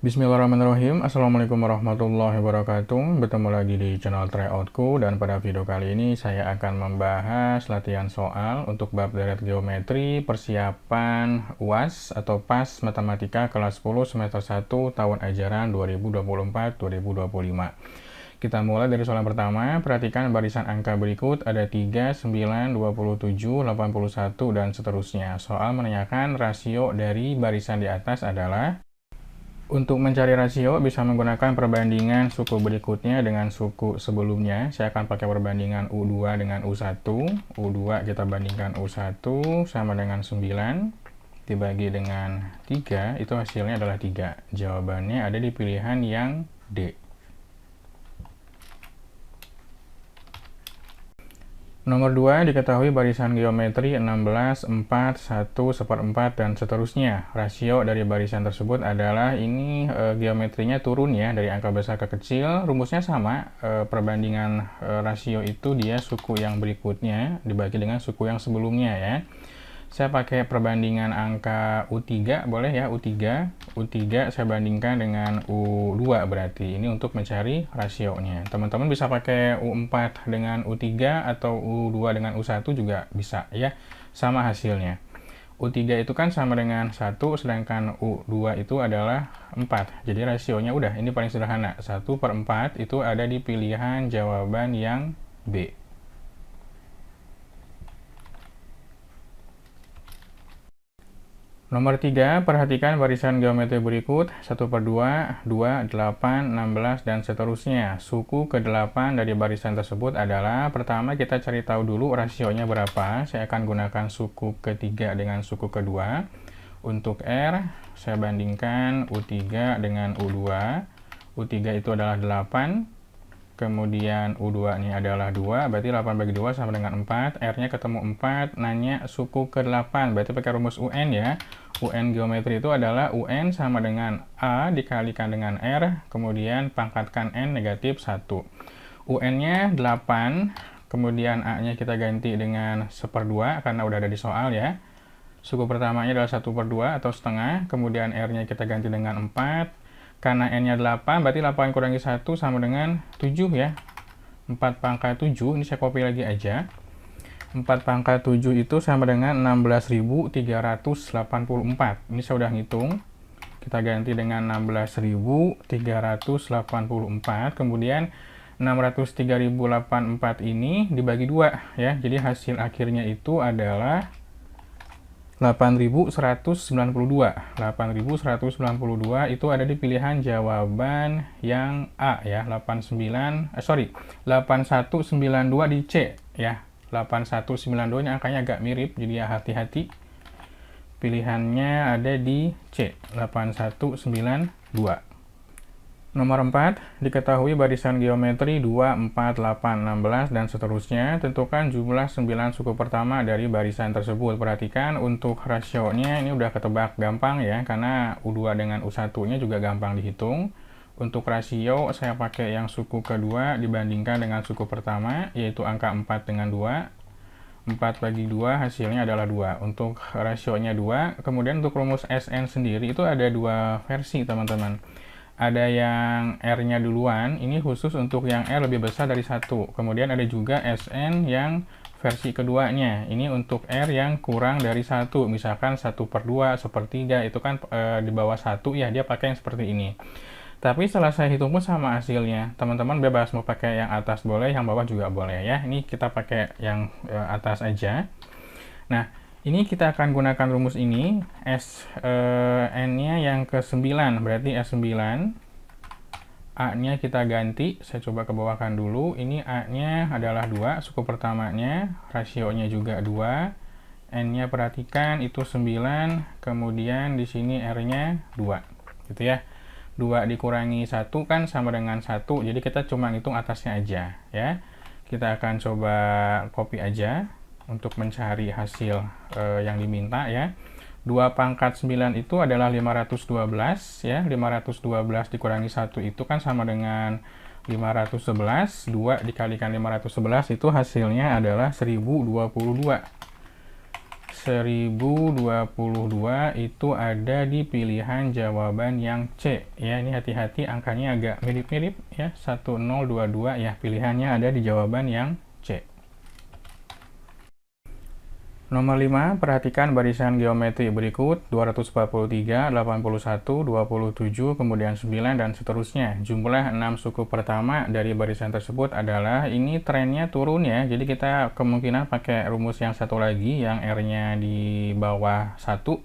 Bismillahirrahmanirrahim. Assalamualaikum warahmatullahi wabarakatuh. Bertemu lagi di channel Tryoutku, dan pada video kali ini saya akan membahas latihan soal untuk bab deret geometri persiapan UAS atau PAS Matematika kelas 10 semester 1 tahun ajaran 2024-2025. Kita mulai dari soal pertama. Perhatikan barisan angka berikut, ada 3, 9, 27, 81, dan seterusnya. Soal menanyakan rasio dari barisan di atas adalah. Untuk mencari rasio, bisa menggunakan perbandingan suku berikutnya dengan suku sebelumnya. Saya akan pakai perbandingan U2 dengan U1. U2 kita bandingkan U1 sama dengan 9. Dibagi dengan 3, itu hasilnya adalah 3. Jawabannya ada di pilihan yang D. Nomor 2, diketahui barisan geometri 16, 4, 1, 1/4, dan seterusnya. Rasio dari barisan tersebut adalah, ini geometrinya turun ya, dari angka besar ke kecil. Rumusnya sama, perbandingan rasio itu dia suku yang berikutnya dibagi dengan suku yang sebelumnya ya. Saya pakai perbandingan angka U3, boleh ya, U3 saya bandingkan dengan U2 berarti. Ini untuk mencari rasionya. Teman-teman bisa pakai U4 dengan U3 atau U2 dengan U1 juga bisa ya, sama hasilnya. U3 itu kan sama dengan 1, sedangkan U2 itu adalah 4. Jadi rasionya udah, ini paling sederhana. 1/4 itu ada di pilihan jawaban yang B. Nomor 3, perhatikan barisan geometri berikut, 1/2, 2, 8, 16, dan seterusnya. Suku ke-8 dari barisan tersebut adalah, pertama kita cari tahu dulu rasionya berapa. Saya akan gunakan suku ke-3 dengan suku ke-2. Untuk R, saya bandingkan U3 dengan U2. U3 itu adalah 8, kemudian U2 ini adalah 2, berarti 8 bagi 2 sama dengan 4. R-nya ketemu 4, nanya suku ke-8, berarti pakai rumus UN ya. UN geometri itu adalah UN sama dengan A dikalikan dengan R, kemudian pangkatkan N negatif 1. UN-nya 8, kemudian A-nya kita ganti dengan 1/2 karena udah ada di soal ya. Suku pertamanya adalah 1/2 atau setengah, kemudian R-nya kita ganti dengan 4. Karena N-nya 8, berarti 8 kurangi 1 sama dengan 7 ya. 4 pangkat 7, ini saya copy lagi aja. 4 pangkat 7 itu sama dengan 16.384. Ini saya udah ngitung. Kita ganti dengan 16.384. Kemudian 603.084 ini dibagi 2 ya. Jadi hasil akhirnya itu adalah 8.192. 8.192 itu ada di pilihan jawaban yang A ya. 8192 di C ya. 8192 ini angkanya agak mirip, jadi ya hati-hati. Pilihannya ada di C, 8192. Nomor 4, diketahui barisan geometri 2, 4, 8, 16, dan seterusnya. Tentukan jumlah 9 suku pertama dari barisan tersebut. Perhatikan untuk rasionya ini udah ketebak gampang ya, karena U2 dengan U1-nya juga gampang dihitung. Untuk rasio, saya pakai yang suku kedua dibandingkan dengan suku pertama, yaitu angka 4 dengan 2. 4 bagi 2 hasilnya adalah 2. Untuk rasionya 2. Kemudian untuk rumus SN sendiri itu ada dua versi teman-teman. Ada yang R-nya duluan, ini khusus untuk yang R lebih besar dari 1. Kemudian ada juga SN yang versi keduanya. Ini untuk R yang kurang dari 1. Misalkan 1/2, 1/3, itu kan di bawah 1 ya, dia pakai yang seperti ini. Tapi setelah saya hitung pun sama hasilnya. Teman-teman bebas mau pakai yang atas boleh, yang bawah juga boleh ya. Ini kita pakai yang atas aja. Nah, ini kita akan gunakan rumus ini. N-nya yang ke-9, berarti S9. A-nya kita ganti. Saya coba ke bawahkan dulu. Ini A-nya adalah 2, suku pertamanya. Rasionya juga 2. N-nya perhatikan itu 9. Kemudian di sini R-nya 2. Gitu ya. 2 dikurangi 1 kan sama dengan 1, jadi kita cuma ngitung atasnya aja ya. Kita akan coba copy aja untuk mencari hasil yang diminta ya. 2 pangkat 9 itu adalah 512 ya. 512 dikurangi 1 itu kan sama dengan 511. 2 dikalikan 511 itu hasilnya adalah 1022. 1022 itu ada di pilihan jawaban yang C ya. Ini hati-hati angkanya agak mirip-mirip ya, 1022 ya, pilihannya ada di jawaban yang C. Nomor 5, perhatikan barisan geometri berikut 243, 81, 27, kemudian 9 dan seterusnya. Jumlah 6 suku pertama dari barisan tersebut adalah, ini trennya turun ya. Jadi kita kemungkinan pakai rumus yang satu lagi yang R-nya di bawah 1.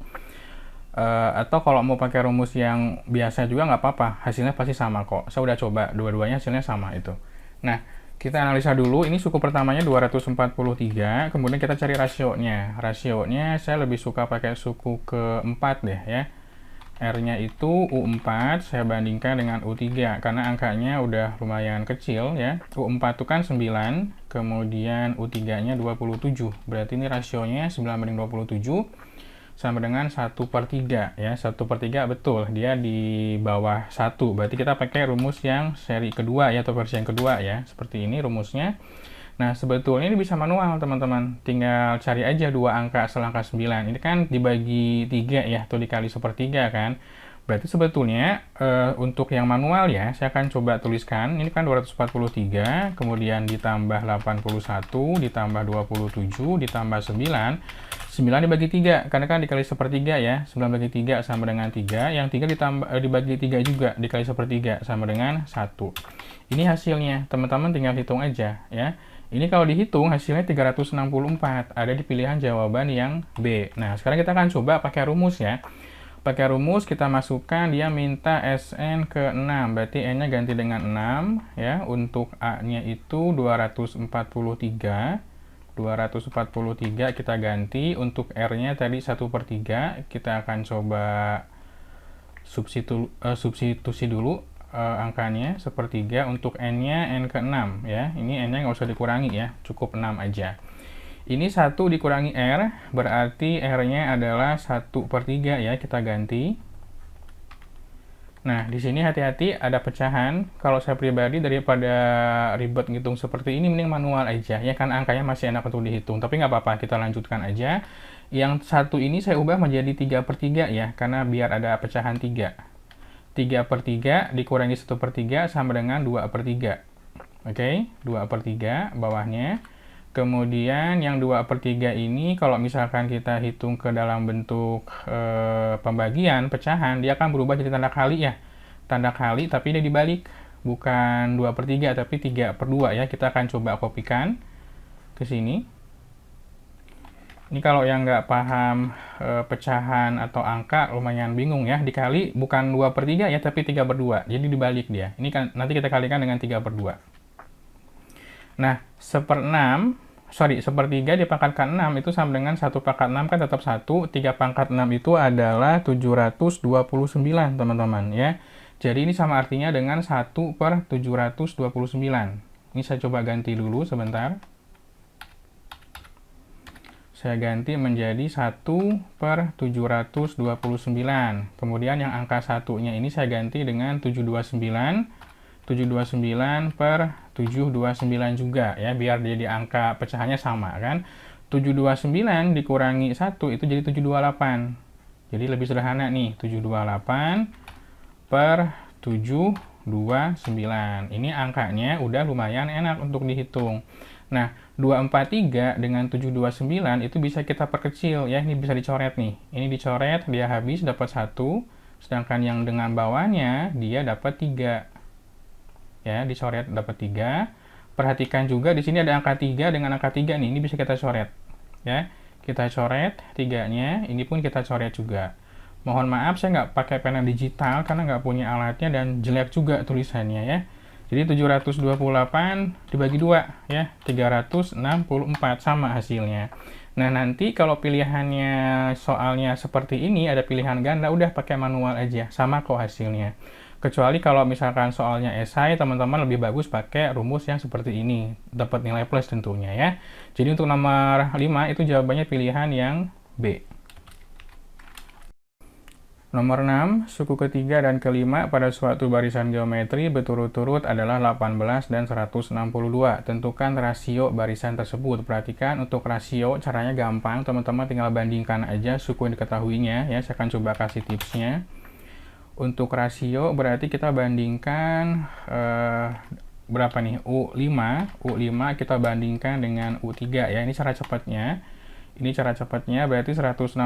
Atau kalau mau pakai rumus yang biasa juga nggak apa-apa, hasilnya pasti sama kok. Saya udah coba dua-duanya, hasilnya sama itu. Nah, kita analisa dulu, ini suku pertamanya 243, kemudian kita cari rasionya. Rasionya saya lebih suka pakai suku keempat deh ya. R-nya itu U4, saya bandingkan dengan U3, karena angkanya udah lumayan kecil ya. U4 itu kan 9, kemudian U3-nya 27, berarti ini rasionya 9:27, sama dengan 1/3 ya. 1/3 betul, dia di bawah 1, berarti kita pakai rumus yang seri kedua ya, atau versi yang kedua ya, seperti ini rumusnya. Nah, sebetulnya ini bisa manual teman-teman, tinggal cari aja dua angka selangkah 9, ini kan dibagi 3 ya, atau dikali 1/3 kan. Berarti sebetulnya untuk yang manual ya, saya akan coba tuliskan, ini kan 243, kemudian ditambah 81, ditambah 27, ditambah 9, 9 dibagi 3, karena kan dikali 1/3 ya, 9 bagi 3 sama dengan 3, yang 3 dibagi 3 juga, dikali 1/3 sama dengan 1. Ini hasilnya, teman-teman tinggal hitung aja ya. Ini kalau dihitung hasilnya 364, ada di pilihan jawaban yang B. Nah, sekarang kita akan coba pakai rumus ya. Pakai rumus kita masukkan, dia minta SN ke 6, berarti N-nya ganti dengan 6 ya. Untuk A-nya itu 243, 243 kita ganti. Untuk R-nya tadi 1/3, kita akan coba substitusi dulu angkanya 1/3. Untuk N-nya N ke 6 ya, ini N-nya nggak usah dikurangi ya, cukup 6 aja. Ini 1 dikurangi R, berarti R-nya adalah 1/3 ya, kita ganti. Nah, di sini hati-hati ada pecahan. Kalau saya pribadi daripada ribet ngitung seperti ini, mending manual aja ya, kan angkanya masih enak untuk dihitung. Tapi nggak apa-apa, kita lanjutkan aja. Yang 1 ini saya ubah menjadi 3/3 ya, karena biar ada pecahan 3. 3/3 dikurangi 1/3 sama dengan 2/3. Oke, 2/3 bawahnya. Kemudian yang 2/3 ini kalau misalkan kita hitung ke dalam bentuk pembagian, pecahan, dia akan berubah jadi tanda kali ya. Tanda kali tapi dia dibalik, bukan 2/3 tapi 3/2 ya. Kita akan coba kopikan ke sini. Ini kalau yang nggak paham pecahan atau angka lumayan bingung ya. Dikali bukan 2/3 ya, tapi 3/2. Jadi dibalik dia. Ini kan nanti kita kalikan dengan 3/2. Nah, 1/3 dipangkatkan 6 itu sama dengan 1/6 kan tetap 1, 3/6 itu adalah 729 teman-teman ya. Jadi ini sama artinya dengan 1/729. Ini saya coba ganti dulu sebentar. Saya ganti menjadi 1/729. Kemudian yang angka satunya ini saya ganti dengan 729. 729/729 juga ya, biar jadi angka pecahannya sama kan. 729 dikurangi 1 itu jadi 728. Jadi lebih sederhana nih, 728/729. Ini angkanya udah lumayan enak untuk dihitung. Nah, 243 dengan 729 itu bisa kita perkecil ya, ini bisa dicoret nih. Ini dicoret, dia habis dapat 1, sedangkan yang dengan bawahnya dia dapat 3. Ya, dicoret dapat 3. Perhatikan juga di sini ada angka 3 dengan angka 3 nih, ini bisa kita coret. Ya, kita coret 3-nya, ini pun kita coret juga. Mohon maaf saya nggak pakai pena digital karena nggak punya alatnya dan jelek juga tulisannya ya. Jadi 728 dibagi 2 ya, 364 sama hasilnya. Nah, nanti kalau pilihannya soalnya seperti ini, ada pilihan ganda, udah pakai manual aja, sama kok hasilnya. Kecuali kalau misalkan soalnya esai, teman-teman lebih bagus pakai rumus yang seperti ini, dapat nilai plus tentunya ya. Jadi untuk nomor 5 itu jawabannya pilihan yang B. Nomor 6, suku ketiga dan kelima pada suatu barisan geometri berturut-turut adalah 18 dan 162. Tentukan rasio barisan tersebut. Perhatikan untuk rasio, caranya gampang. Teman-teman tinggal bandingkan aja suku yang diketahuinya. Ya, saya akan coba kasih tipsnya. Untuk rasio berarti kita bandingkan berapa nih? U5 kita bandingkan dengan U3 ya. Ini cara cepatnya. Ini cara cepatnya berarti 162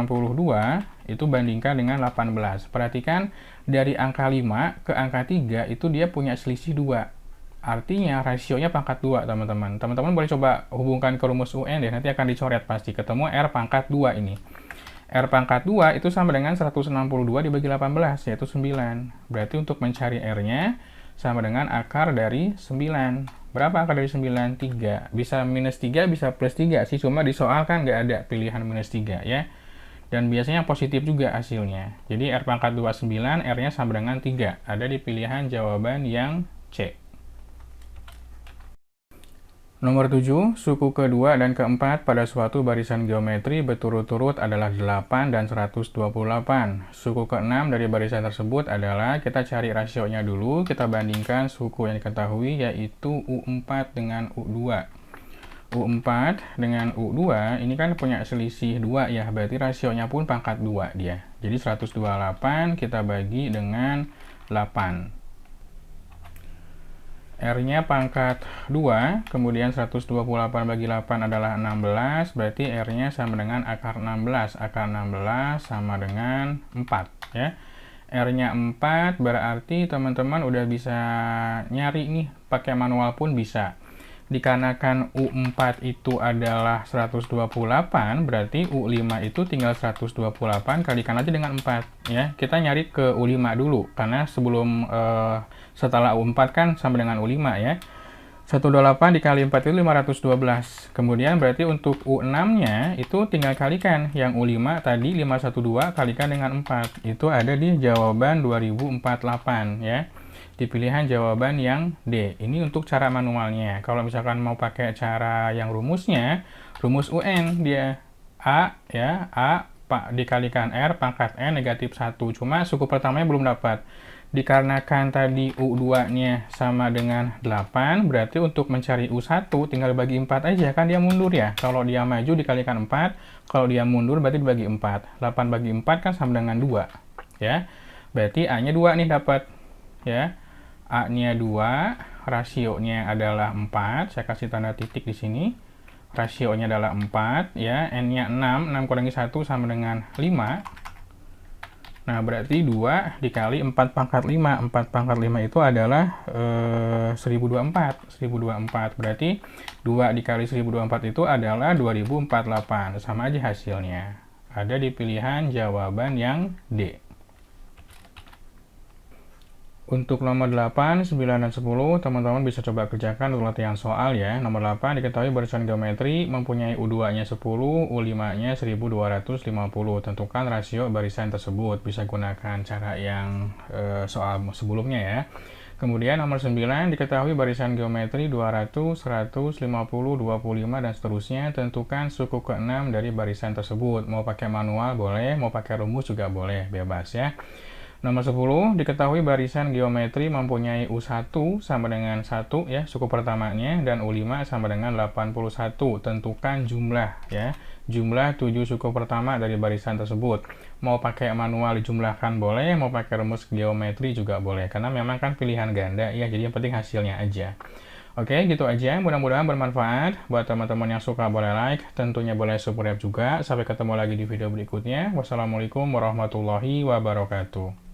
itu bandingkan dengan 18. Perhatikan dari angka 5 ke angka 3 itu dia punya selisih 2. Artinya rasionya pangkat 2, teman-teman. Teman-teman boleh coba hubungkan ke rumus UN deh, nanti akan dicoret pasti. Ketemu R pangkat 2 ini. R pangkat 2 itu sama dengan 162 dibagi 18, yaitu 9. Berarti untuk mencari R-nya sama dengan akar dari 9. Berapa akar dari 9? 3. Bisa minus 3, bisa plus 3 sih. Cuma di soal kan nggak ada pilihan minus 3 ya. Dan biasanya positif juga hasilnya. Jadi R pangkat 29, R-nya sama dengan 3. Ada di pilihan jawaban yang C. Nomor 7, suku kedua dan keempat pada suatu barisan geometri berturut-turut adalah 8 dan 128. Suku keenam dari barisan tersebut adalah, kita cari rasionya dulu, kita bandingkan suku yang diketahui yaitu U4 dengan U2. U4 dengan U2 ini kan punya selisih 2 ya, berarti rasionya pun pangkat 2 dia. Jadi 128 kita bagi dengan 8. R-nya pangkat 2, kemudian 128 bagi 8 adalah 16, berarti R-nya sama dengan akar 16. Akar 16 sama dengan 4, ya. R-nya 4, berarti teman-teman udah bisa nyari nih, pakai manual pun bisa. Dikarenakan U4 itu adalah 128, berarti U5 itu tinggal 128, kalikan aja dengan 4. Ya. Kita nyari ke U5 dulu, karena sebelum setelah U4 kan sama dengan U5 ya. 128 dikali 4 itu 512. Kemudian berarti untuk U6-nya itu tinggal kalikan. Yang U5 tadi 512 kalikan dengan 4. Itu ada di jawaban 2048 ya. Di pilihan jawaban yang D. Ini untuk cara manualnya. Kalau misalkan mau pakai cara yang rumusnya, rumus UN dia A ya, A dikalikan R pangkat N negatif 1. Cuma suku pertamanya belum dapat. Dikarenakan tadi U2-nya sama dengan 8, berarti untuk mencari U1 tinggal bagi 4 aja, kan dia mundur ya. Kalau dia maju dikalikan 4, kalau dia mundur berarti dibagi 4. 8 bagi 4 kan sama dengan 2. Ya. Berarti A-nya 2 nih dapat. Ya. A-nya 2, rasionya adalah 4. Saya kasih tanda titik di sini. Rasionya adalah 4 ya. N-nya 6, 6 kurangi 1 sama dengan 5. Nah, berarti 2 dikali 4 pangkat 5. 4 pangkat 5 itu adalah 1024. 1024. Berarti 2 dikali 1024 itu adalah 2048. Sama aja hasilnya. Ada di pilihan jawaban yang D. Untuk nomor 8, 9, dan 10, teman-teman bisa coba kerjakan untuk latihan soal ya. Nomor 8, diketahui barisan geometri mempunyai U2-nya 10, U5-nya 1250. Tentukan rasio barisan tersebut. Bisa gunakan cara yang soal sebelumnya ya. Kemudian nomor 9, diketahui barisan geometri 200, 100, 50, 25, dan seterusnya. Tentukan suku ke-6 dari barisan tersebut. Mau pakai manual boleh, mau pakai rumus juga boleh, bebas ya. Nomor 10, diketahui barisan geometri mempunyai U1 sama dengan 1 ya, suku pertamanya, dan U5 sama dengan 81. Tentukan jumlah ya, jumlah 7 suku pertama dari barisan tersebut. Mau pakai manual dijumlahkan boleh, mau pakai rumus geometri juga boleh, karena memang kan pilihan ganda ya, jadi yang penting hasilnya aja. Oke, gitu aja. Mudah-mudahan bermanfaat. Buat teman-teman yang suka boleh like, tentunya boleh subscribe juga. Sampai ketemu lagi di video berikutnya. Wassalamualaikum warahmatullahi wabarakatuh.